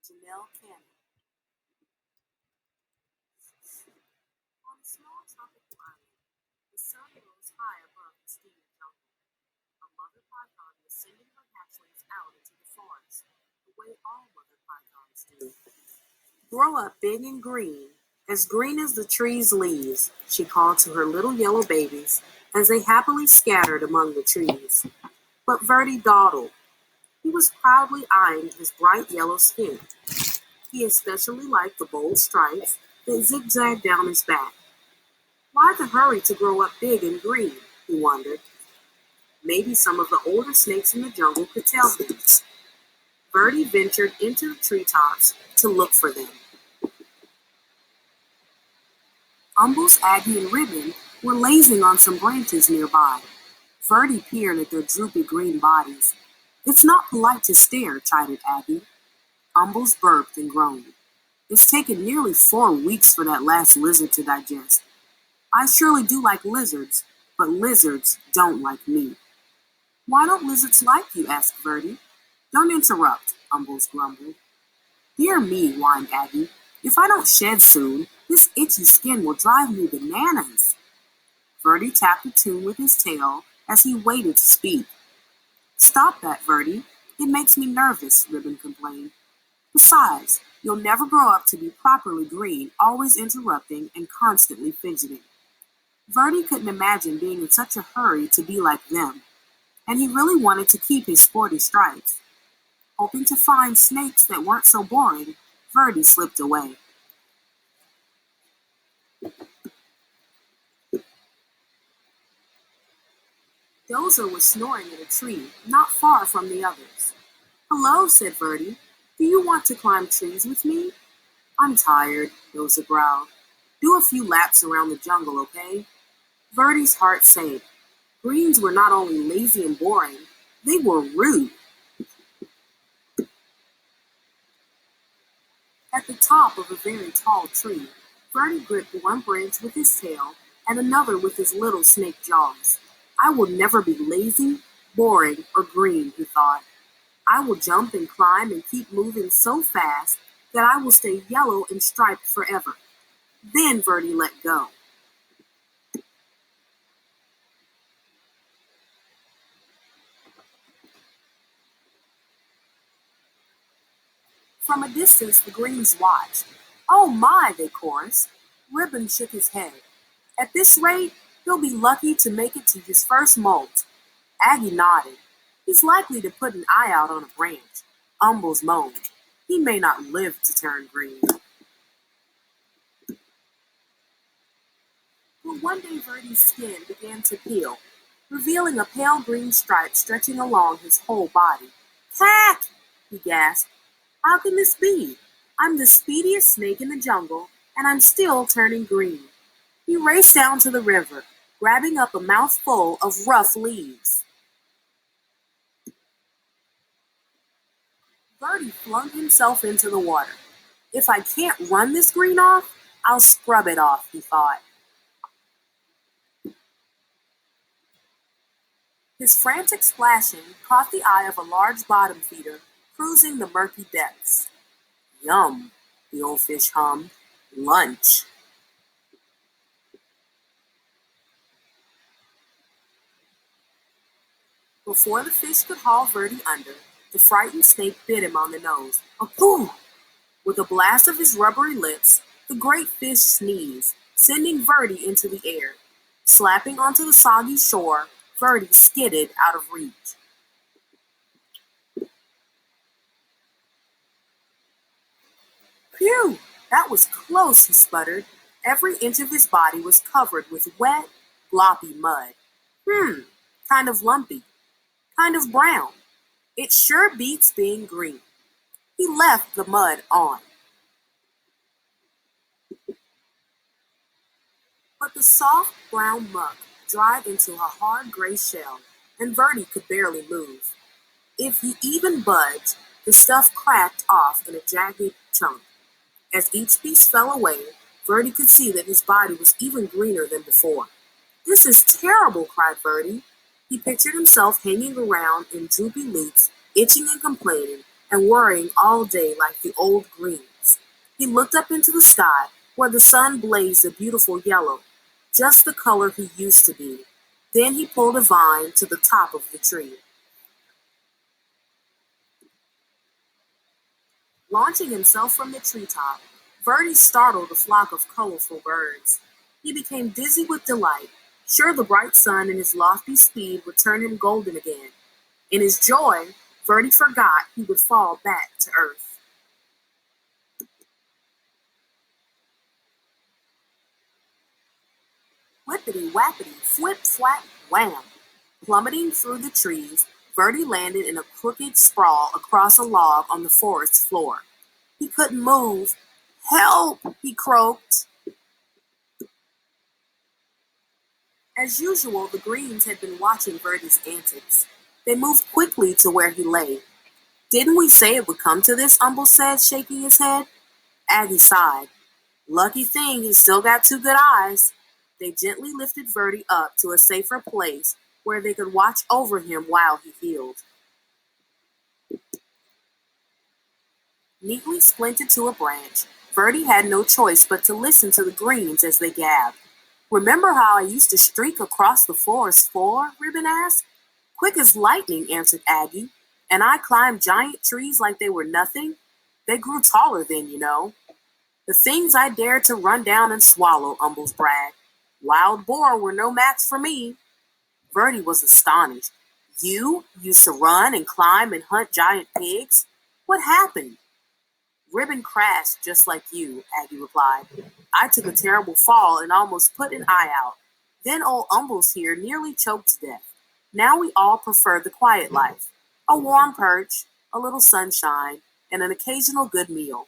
On a small tropical island, the sun rose high above the steaming jungle. A mother python was sending her hatchlings out into the forest, the way all mother pythons do. Grow up big and green as the tree's leaves, she called to her little yellow babies as they happily scattered among the trees. But Verdi dawdled. He was proudly eyeing his bright yellow skin. He especially liked the bold stripes that zigzagged down his back. Why the hurry to grow up big and green, he wondered. Maybe some of the older snakes in the jungle could tell him. Verdi ventured into the treetops to look for them. Umbles, Aggie, and Ribbon were lazing on some branches nearby. Verdi peered at their droopy green bodies. It's not polite to stare, chided Aggie. Umbles burped and groaned. It's taken nearly 4 weeks for that last lizard to digest. I surely do like lizards, but lizards don't like me. Why don't lizards like you? Asked Verdi. Don't interrupt, Umbles grumbled. Dear me, whined Aggie. If I don't shed soon, this itchy skin will drive me bananas. Verdi tapped a tune with his tail as he waited to speak. Stop that, Verdi. It makes me nervous, Ribbon complained. Besides, you'll never grow up to be properly green, always interrupting and constantly fidgeting. Verdi couldn't imagine being in such a hurry to be like them, and he really wanted to keep his sporty stripes. Hoping to find snakes that weren't so boring, Verdi slipped away. Dozer was snoring in a tree not far from the others. Hello, said Verdi. Do you want to climb trees with me? I'm tired, Dozer growled. Do a few laps around the jungle, okay? Verdi's heart sank. Greens were not only lazy and boring, they were rude. At the top of a very tall tree, Verdi gripped one branch with his tail and another with his little snake jaws. I will never be lazy, boring, or green, he thought. I will jump and climb and keep moving so fast that I will stay yellow and striped forever. Then Verdi let go. From a distance, the Greens watched. Oh my, they chorused. Ribbon shook his head. At this rate, he'll be lucky to make it to his first molt. Aggie nodded. He's likely to put an eye out on a branch. Umbles moaned. He may not live to turn green. But one day Verdi's skin began to peel, revealing a pale green stripe stretching along his whole body. Cat! He gasped. How can this be? I'm the speediest snake in the jungle, and I'm still turning green. He raced down to the river, grabbing up a mouthful of rough leaves. Verdi flung himself into the water. If I can't run this green off, I'll scrub it off, he thought. His frantic splashing caught the eye of a large bottom feeder cruising the murky depths. Yum, the old fish hummed. Lunch. Before the fish could haul Verdi under, the frightened snake bit him on the nose. Apoo! With a blast of his rubbery lips, the great fish sneezed, sending Verdi into the air. Slapping onto the soggy shore, Verdi skidded out of reach. Phew! That was close, he sputtered. Every inch of his body was covered with wet, gloppy mud. Kind of lumpy. Kind of brown. It sure beats being green. He left the mud on. But the soft brown muck dried into a hard gray shell, and Verdi could barely move. If he even budged, the stuff cracked off in a jagged chunk. As each piece fell away, Verdi could see that his body was even greener than before. This is terrible, cried Verdi. He pictured himself hanging around in droopy loops, itching and complaining, and worrying all day like the old greens. He looked up into the sky where the sun blazed a beautiful yellow, just the color he used to be. Then he pulled a vine to the top of the tree. Launching himself from the treetop, Verdi startled a flock of colorful birds. He became dizzy with delight, sure the bright sun and his lofty speed would turn him golden again. In his joy, Verdi forgot he would fall back to earth. Whippity whappity, flip flap wham! Plummeting through the trees, Verdi landed in a crooked sprawl across a log on the forest floor. He couldn't move. Help! He croaked. As usual, the Greens had been watching Verdi's antics. They moved quickly to where he lay. Didn't we say it would come to this? Umble said, shaking his head. Aggie sighed. Lucky thing, he's still got two good eyes. They gently lifted Verdi up to a safer place where they could watch over him while he healed. Neatly splinted to a branch, Verdi had no choice but to listen to the Greens as they gabbed. Remember how I used to streak across the forest floor? Ribbon asked. Quick as lightning, answered Aggie. And I climbed giant trees like they were nothing. They grew taller then, you know. The things I dared to run down and swallow, Umbles bragged. Wild boar were no match for me. Verdi was astonished. You used to run and climb and hunt giant pigs? What happened? Ribbon crashed just like you, Aggie replied. I took a terrible fall and almost put an eye out. Then old Umbles here nearly choked to death. Now we all prefer the quiet life. A warm perch, a little sunshine, and an occasional good meal.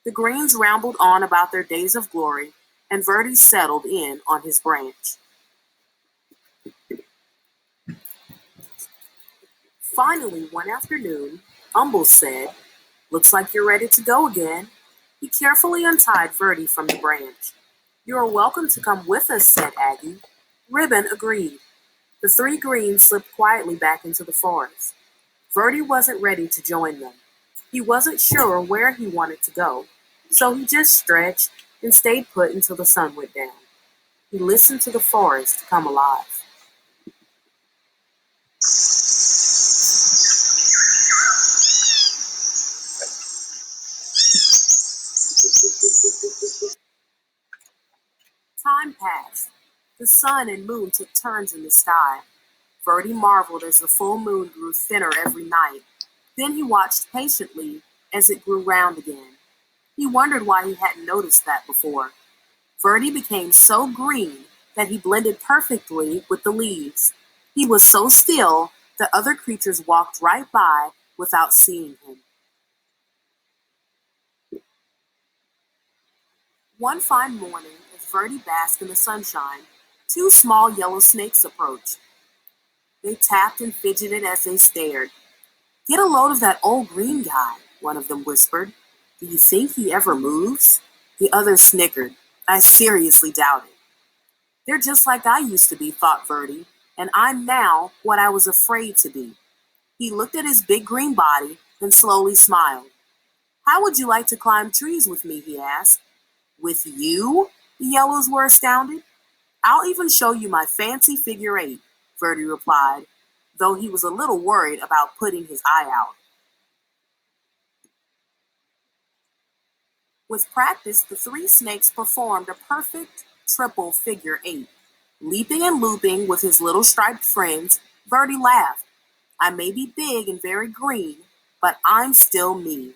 The Greens rambled on about their days of glory, and Verdi settled in on his branch. Finally, one afternoon, Umbles said, Looks like you're ready to go again. He carefully untied Verdi from the branch. You are welcome to come with us, said Aggie. Ribbon agreed. The three Greens slipped quietly back into the forest. Verdi wasn't ready to join them. He wasn't sure where he wanted to go, so he just stretched and stayed put until the sun went down. He listened to the forest come alive. Time passed. The sun and moon took turns in the sky. Verdi marveled as the full moon grew thinner every night. Then he watched patiently as it grew round again. He wondered why he hadn't noticed that before. Verdi became so green that he blended perfectly with the leaves. He was so still that other creatures walked right by without seeing him. One fine morning, as Verdi basked in the sunshine, two small yellow snakes approached. They tapped and fidgeted as they stared. Get a load of that old green guy, one of them whispered. Do you think he ever moves? The other snickered. I seriously doubt it. They're just like I used to be, thought Verdi, and I'm now what I was afraid to be. He looked at his big green body and slowly smiled. How would you like to climb trees with me, he asked. With you? The yellows were astounded. I'll even show you my fancy figure eight, Verdi replied, though he was a little worried about putting his eye out. With practice, the three snakes performed a perfect triple figure eight. Leaping and looping with his little striped friends, Verdi laughed. I may be big and very green, but I'm still me.